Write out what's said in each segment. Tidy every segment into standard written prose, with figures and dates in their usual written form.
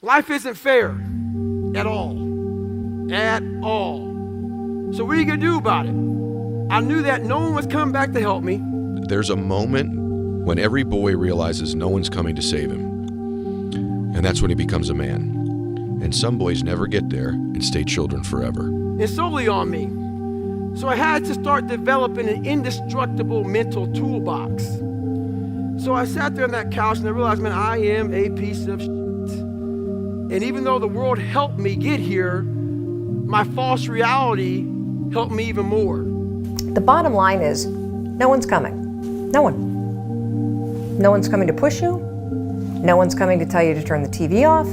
Life isn't fair at all. At all. So what are you going to do about it? I knew that no one was coming back to help me. There's a moment when every boy realizes no one's coming to save him. And that's when he becomes a man. And some boys never get there and stay children forever. It's solely on me. So I had to start developing an indestructible mental toolbox. So I sat there on that couch and I realized, man, I am a piece of shit. And even though the world helped me get here, my false reality helped me even more. The bottom line is, no one's coming. No one. No one's coming to push you. No one's coming to tell you to turn the TV off.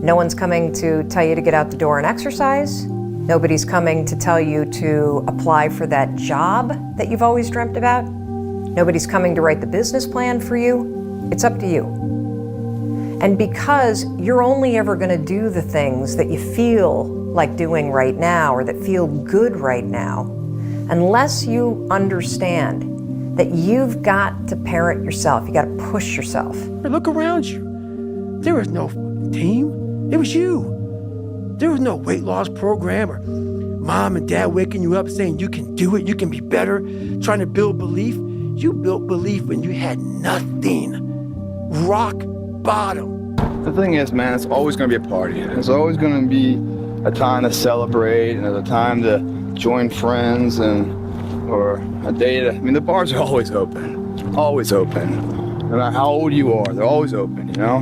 No one's coming to tell you to get out the door and exercise. Nobody's coming to tell you to apply for that job that you've always dreamt about. Nobody's coming to write the business plan for you. It's up to you. And because you're only ever going to do the things that you feel like doing right now or that feel good right now, unless you understand that you've got to parent yourself, you got to push yourself. Look around you. There was no team. It was you. There was no weight loss program or mom and dad waking you up saying you can do it, you can be better, trying to build belief. You built belief when you had nothing. Rock bottom. The thing is, man, it's always going to be a party. There's always going to be a time to celebrate and a time to join friends or a day to, the bars are always open. Always open. No matter how old you are, they're always open, you know?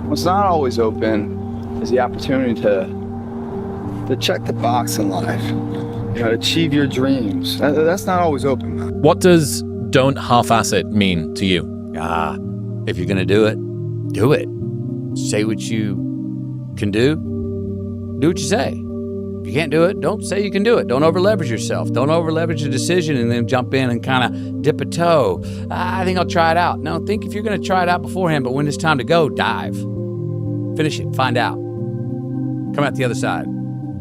What's not always open is the opportunity to check the box in life, to achieve your dreams. That's not always open, man. What does "don't half-ass it" mean to you? If you're gonna do it, do it. Say what you can do what you say. If you can't do it, don't say you can do it. Don't over-leverage yourself. Don't over-leverage a decision and then jump in and kind of dip a toe. I think I'll try it out. No, think if you're gonna try it out beforehand, but when it's time to go, dive. Finish it, find out. Come out the other side.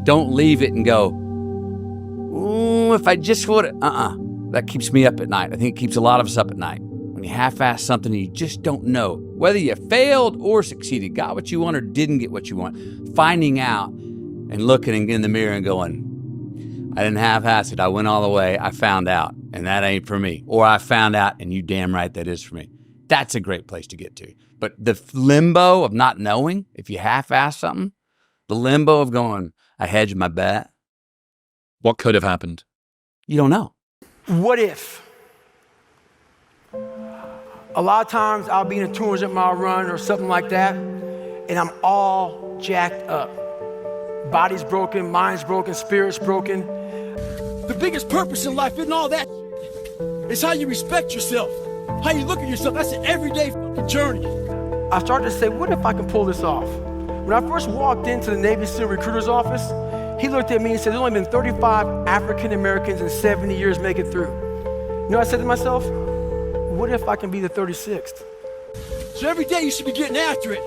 Don't leave it and go, if I just would have, That keeps me up at night. I think it keeps a lot of us up at night. When you half-ass something and you just don't know whether you failed or succeeded, got what you want or didn't get what you want. Finding out and looking in the mirror and going, I didn't half-ass it. I went all the way. I found out, and that ain't for me. Or I found out, and you damn right that is for me. That's a great place to get to. But the limbo of not knowing, if you half-ass something, the limbo of going, I hedged my bet. What could have happened? You don't know. What if? A lot of times I'll be in a 200-mile run or something like that, and I'm all jacked up. Body's broken, mind's broken, spirit's broken. The biggest purpose in life isn't all that. It's how you respect yourself, how you look at yourself. That's an everyday fucking journey. I started to say, what if I can pull this off? When I first walked into the Navy SEAL recruiter's office, he looked at me and said, there's only been 35 African Americans in 70 years make it through. You know what I said to myself? What if I can be the 36th? So every day you should be getting after it.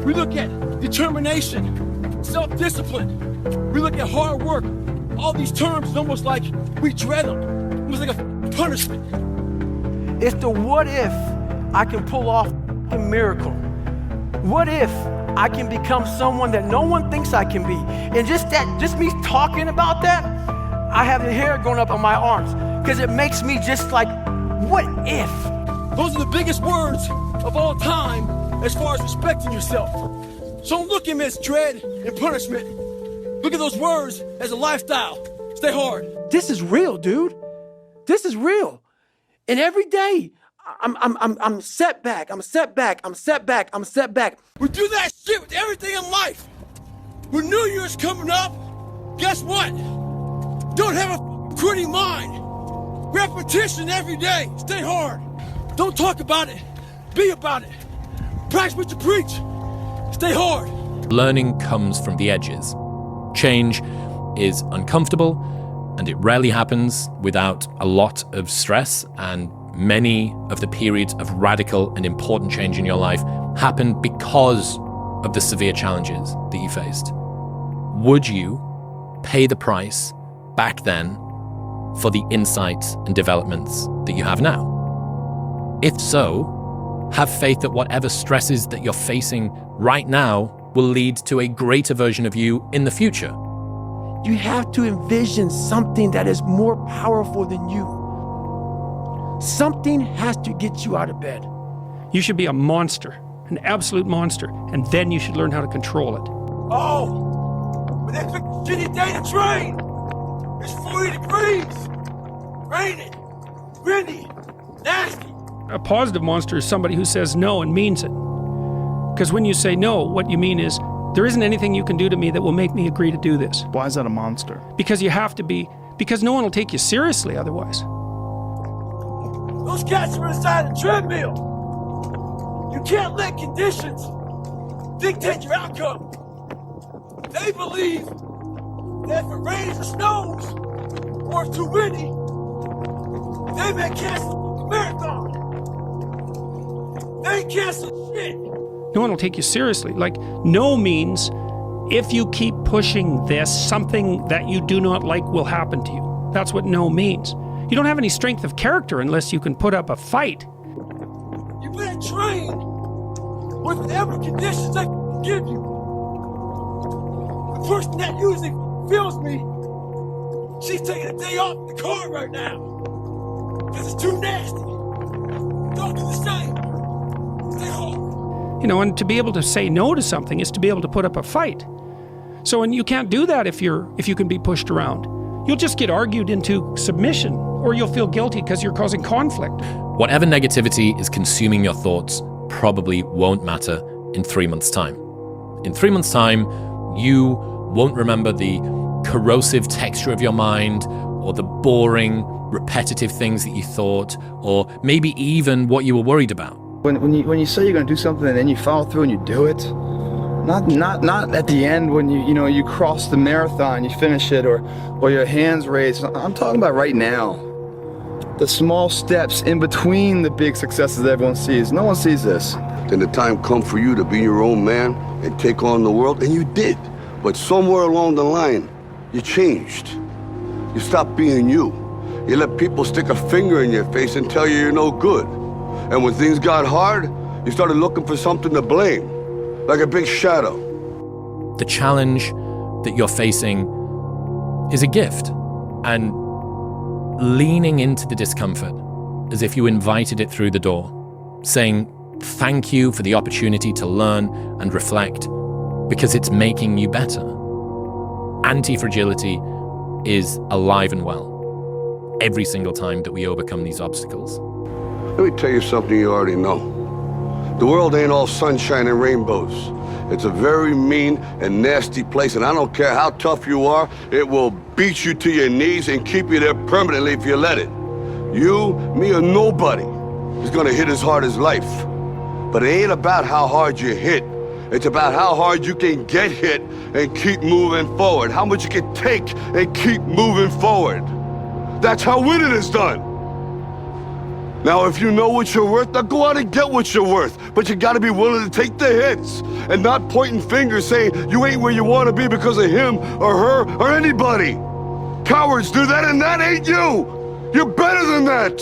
We look at determination, self-discipline. We look at hard work. All these terms is almost like we dread them. Almost like a punishment. It's the what if I can pull off a miracle. What if I can become someone that no one thinks I can be? And just me talking about that, I have the hair going up on my arms because it makes me just like, what if? Those are the biggest words of all time as far as respecting yourself. So don't look at them as dread and punishment. Look at those words as a lifestyle. Stay hard. This is real, dude. This is real. And every day, I'm set back. We do that shit with everything in life. When New Year's coming up, guess what? Don't have a quitting mind. Repetition every day. Stay hard. Don't talk about it. Be about it. Practice what you preach. Stay hard. Learning comes from the edges. Change is uncomfortable, and it rarely happens without a lot of stress, and many of the periods of radical and important change in your life happen because of the severe challenges that you faced. Would you pay the price back then for the insights and developments that you have now? If so, Have faith that whatever stresses that you're facing right now will lead to a greater version of you in the future. You have to envision something that is more powerful than you. Something has to get you out of bed. You should be a monster, an absolute monster, and then you should learn how to control it. Oh, but that's a shitty day to train. It's 40 degrees, raining, windy, nasty. A positive monster is somebody who says no and means it. Because when you say no, what you mean is, there isn't anything you can do to me that will make me agree to do this. Why is that a monster? Because you have to be, because no one will take you seriously otherwise. Those cats are inside the treadmill. You can't let conditions dictate your outcome. They believe that if it rains or snows, or it's too windy, they may cancel the marathon. They cancel shit. No one will take you seriously. Like, no means if you keep pushing this, something that you do not like will happen to you. That's what no means. You don't have any strength of character unless you can put up a fight. You better train with whatever conditions I can give you. The person that usually feels me, she's taking a day off in the car right now because it's too nasty. Don't do the same. Stay home. You know, and to be able to say no to something is to be able to put up a fight. So, and you can't do that if you can be pushed around. You'll just get argued into submission, or you'll feel guilty because you're causing conflict. Whatever negativity is consuming your thoughts probably won't matter in 3 months' time. In 3 months' time, you won't remember the corrosive texture of your mind, or the boring, repetitive things that you thought, or maybe even what you were worried about. When you say you're going to do something and then you follow through and you do it, not at the end when you cross the marathon, you finish it, or your hands raised. I'm talking about right now. The small steps in between the big successes that everyone sees. No one sees this. Then the time come for you to be your own man and take on the world, and you did. But somewhere along the line, you changed. You stopped being you. You let people stick a finger in your face and tell you you're no good. And when things got hard, you started looking for something to blame, like a big shadow. The challenge that you're facing is a gift, and leaning into the discomfort as if you invited it through the door, saying thank you for the opportunity to learn and reflect because it's making you better. Anti-fragility is alive and well every single time that we overcome these obstacles. Let me tell you something you already know. The world ain't all sunshine and rainbows. It's a very mean and nasty place, and I don't care how tough you are, it will beat you to your knees and keep you there permanently if you let it. You, me, or nobody is gonna hit as hard as life. But it ain't about how hard you hit. It's about how hard you can get hit and keep moving forward. How much you can take and keep moving forward. That's how winning is done. Now, if you know what you're worth, now go out and get what you're worth. But you gotta be willing to take the hits and not pointing fingers saying you ain't where you wanna be because of him or her or anybody. Cowards do that, and that ain't you. You're better than that.